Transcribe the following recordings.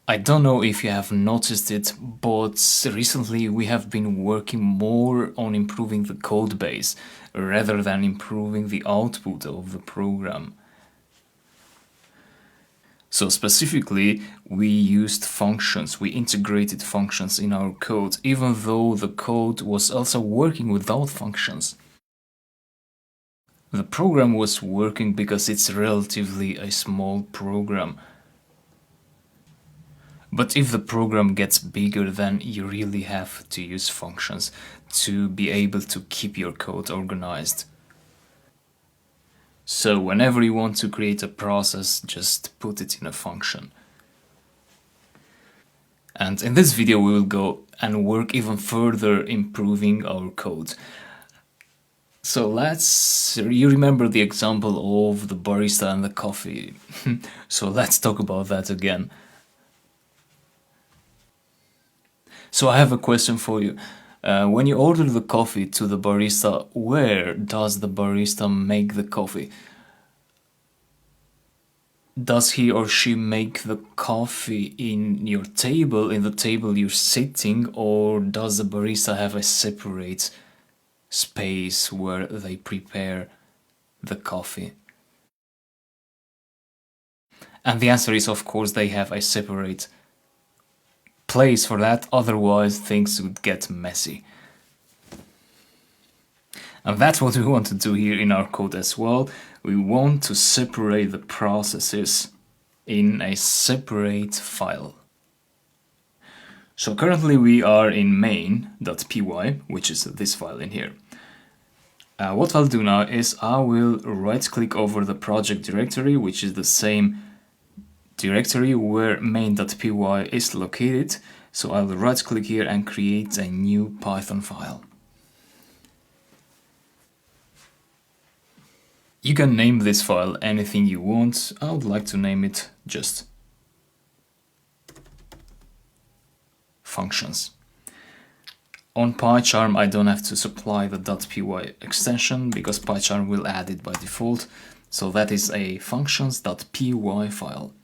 I don't know if you have noticed it, but recently we have been working more on improving the code base rather than improving the output of the program. So specifically, we used functions, we integrated functions in our code, even though the code was also working without functions. The program was working because it's relatively a small program. But if the program gets bigger, then you really have to use functions to be able to keep your code organized. So whenever you want to create a process, just put it in a function. And in this video we will go and work even further improving our code. So you remember the example of the barista and the coffee. So let's talk about that again. So I have a question for you. When you order the coffee to the barista, where does the barista make the coffee? Does he or she make the coffee in the table you're sitting, or does the barista have a separate space where they prepare the coffee? And the answer is, of course, they have a separate place for that, otherwise things would get messy. And that's what we want to do here in our code as well. We want to separate the processes in a separate file. So currently we are in main.py, which is this file in here. What I'll do now is I will right click over the project directory, which is the same directory where main.py is located. So I'll right click here and create a new Python file. You can name this file anything you want. I would like to name it just functions. On PyCharm I don't have to supply the .py extension because PyCharm will add it by default. So that is a functions.py file.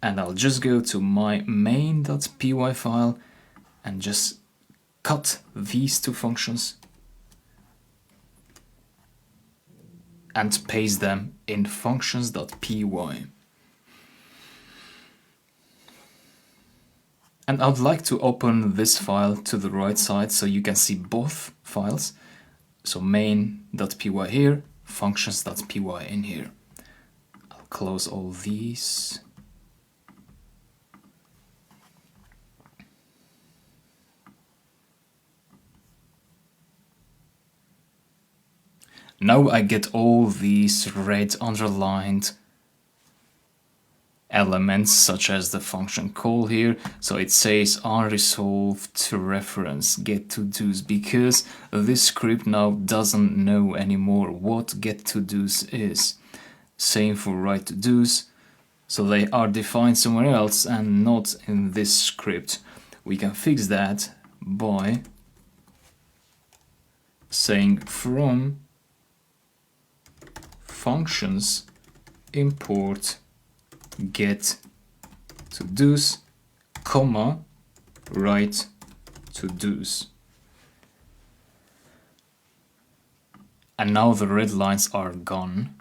And I'll just go to my main.py file and just cut these two functions and paste them in functions.py. And I'd like to open this file to the right side so you can see both files. So main.py here, functions.py in here. I'll close all these. Now I get all these red underlined elements, such as the function call here. So it says unresolved reference get to do's, because this script now doesn't know anymore what get to do's is. Same for write to do's. So they are defined somewhere else and not in this script. We can fix that by saying from functions import get to do's, comma, write to do's. And now the red lines are gone.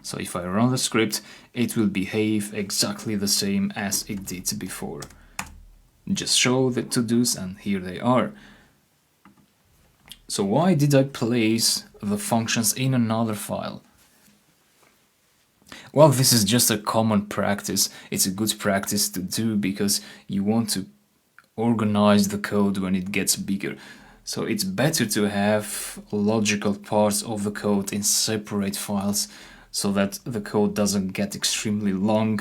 So if I run the script, it will behave exactly the same as it did before. Just show the to-dos and here they are. So why did I place the functions in another file? Well, this is just a common practice. It's a good practice to do because you want to organize the code when it gets bigger. So it's better to have logical parts of the code in separate files so that the code doesn't get extremely long.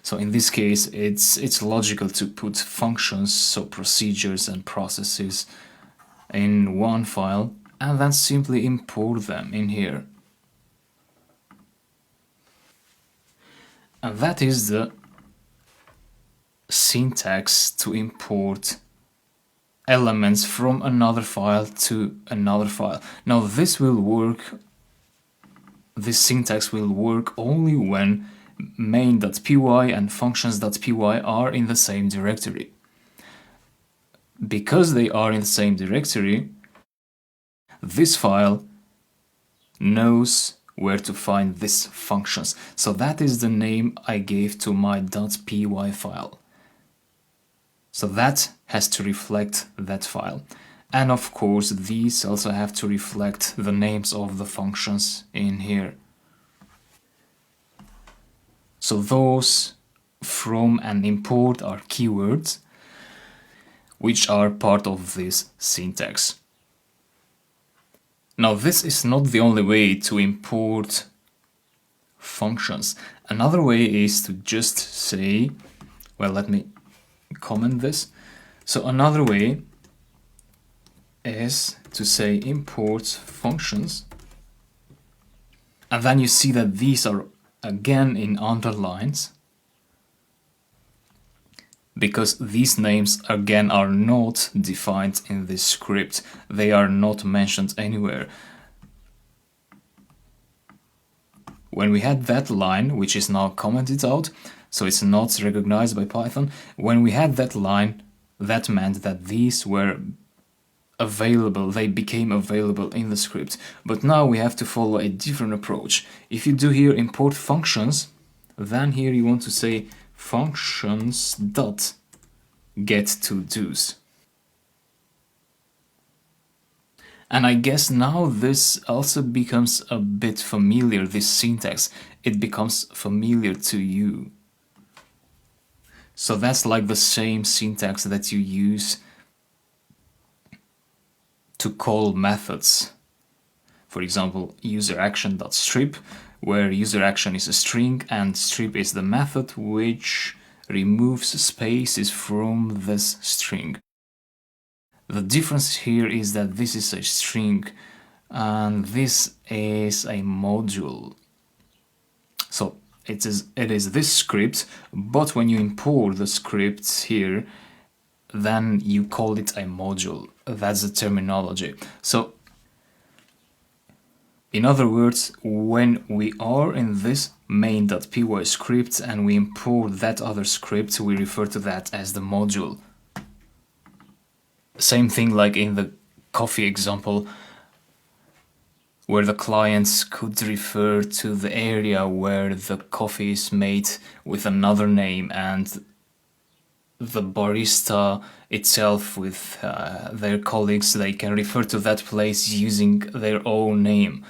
So in this case, it's logical to put functions, so procedures and processes, in one file and then simply import them in here. And that is the syntax to import elements from another file to another file. Now this syntax will work only when main.py and functions.py are in the same directory. Because they are in the same directory, this file knows where to find this functions. So that is the name I gave to my .py file. So that has to reflect that file. And of course, these also have to reflect the names of the functions in here. So those from and import are keywords, which are part of this syntax. Now, this is not the only way to import functions. Another way is to just say, well, let me comment this. So another way is to say import functions, and then you see that these are again in underlines, because these names again are not defined in this script. They are not mentioned anywhere. When we had that line, which is now commented out, so it's not recognized by Python, when we had that line, that meant that these were available, they became available in the script. But now we have to follow a different approach. If you do here import functions, then here you want to say functions dot get to do's. And I guess now this also becomes a bit familiar, this syntax. It becomes familiar to you. So that's like the same syntax that you use to call methods. For example, userAction.strip, where userAction is a string and strip is the method which removes spaces from this string. The difference here is that this is a string and this is a module. So it is this script, but when you import the script here, then you call it a module. That's the terminology. So in other words, when we are in this main.py script and we import that other script, we refer to that as the module. Same thing like in the coffee example, where the clients could refer to the area where the coffee is made with another name, and the barista itself with their colleagues, they can refer to that place using their own name.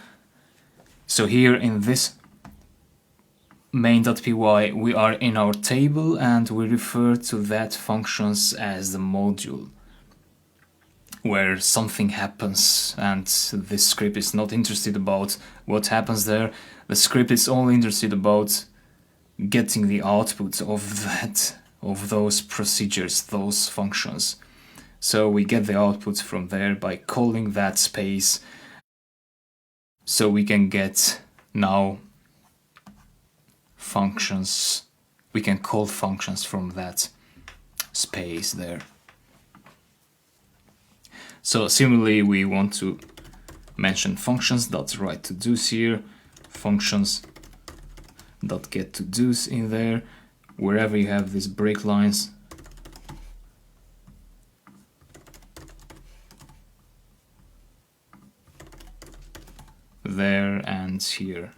So here in this main.py, we are in our table and we refer to that functions as the module, where something happens and this script is not interested about what happens there. The script is only interested about getting the output of those procedures, those functions. So we get the output from there by calling that space. So we can get now functions, we can call functions from that space there. So similarly, we want to mention functions.write-to-dos here, functions.get-to-dos in there, wherever you have these break lines. There and here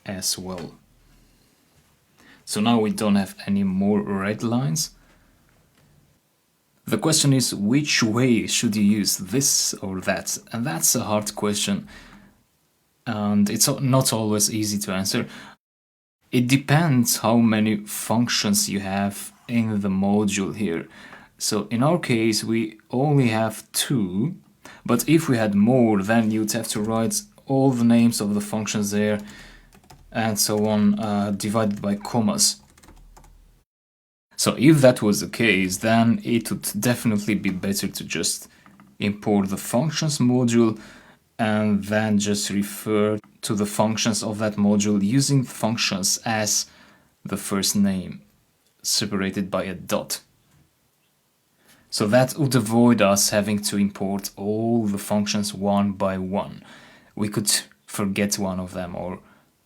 as well. So now we don't have any more red lines. The question is, which way should you use, this or that? And that's a hard question, and it's not always easy to answer. It depends how many functions you have in the module here. So in our case, we only have 2, but if we had more, then you'd have to write all the names of the functions there and so on, divided by commas. So if that was the case, then it would definitely be better to just import the functions module and then just refer to the functions of that module using functions as the first name, separated by a dot. So that would avoid us having to import all the functions one by one. We could forget one of them or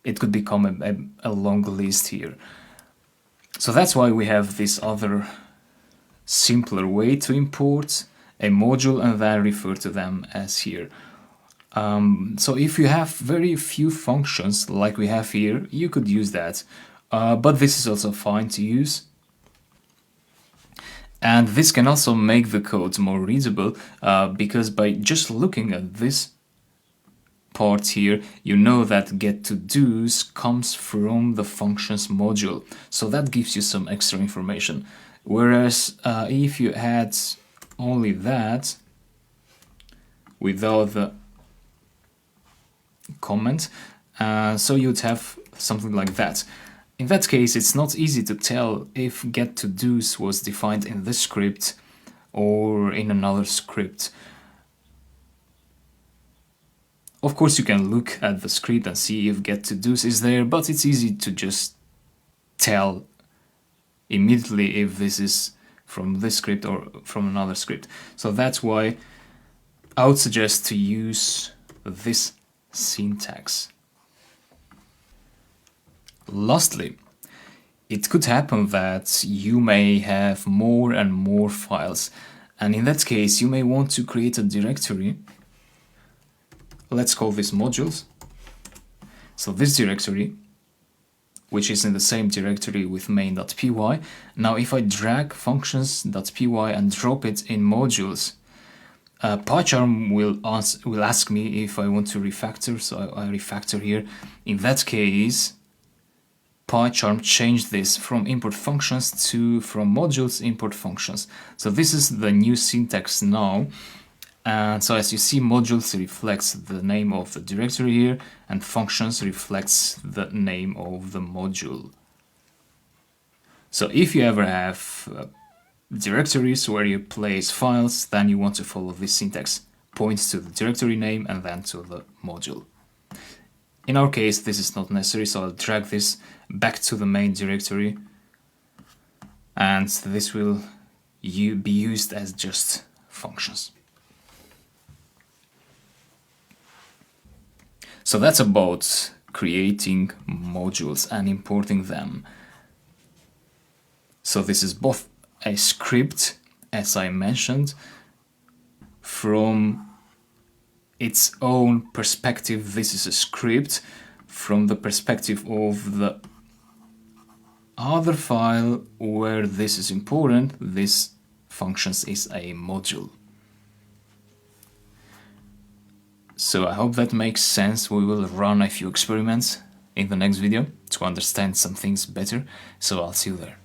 it could become a long list here. So that's why we have this other simpler way to import a module and then refer to them as here. So if you have very few functions like we have here, you could use that, but this is also fine to use. And this can also make the code more readable, because by just looking at this part here, you know that get-to-dos comes from the functions module. So that gives you some extra information. Whereas if you had only that without the comment, so you'd have something like that. In that case, it's not easy to tell if get-to-dos was defined in this script or in another script. Of course, you can look at the script and see if get-to-dos is there, but it's easy to just tell immediately if this is from this script or from another script. So that's why I would suggest to use this syntax. Lastly, it could happen that you may have more and more files, and in that case you may want to create a directory. Let's call this modules. So this directory, which is in the same directory with main.py, now if I drag functions.py and drop it in modules, PyCharm will ask me if I want to refactor, so I refactor here. In that case, PyCharm changed this from import functions to from modules import functions. So this is the new syntax now. And so as you see, modules reflects the name of the directory here, and functions reflects the name of the module. So if you ever have directories where you place files, then you want to follow this syntax. Points to the directory name and then to the module. In our case, this is not necessary, so I'll drag this back to the main directory, and this will be used as just functions. So that's about creating modules and importing them. So this is both a script, as I mentioned, from its own perspective. This is a script. From the perspective of the other file where this is important, this functions is a module. So I hope that makes sense. We will run a few experiments in the next video to understand some things better. So I'll see you there.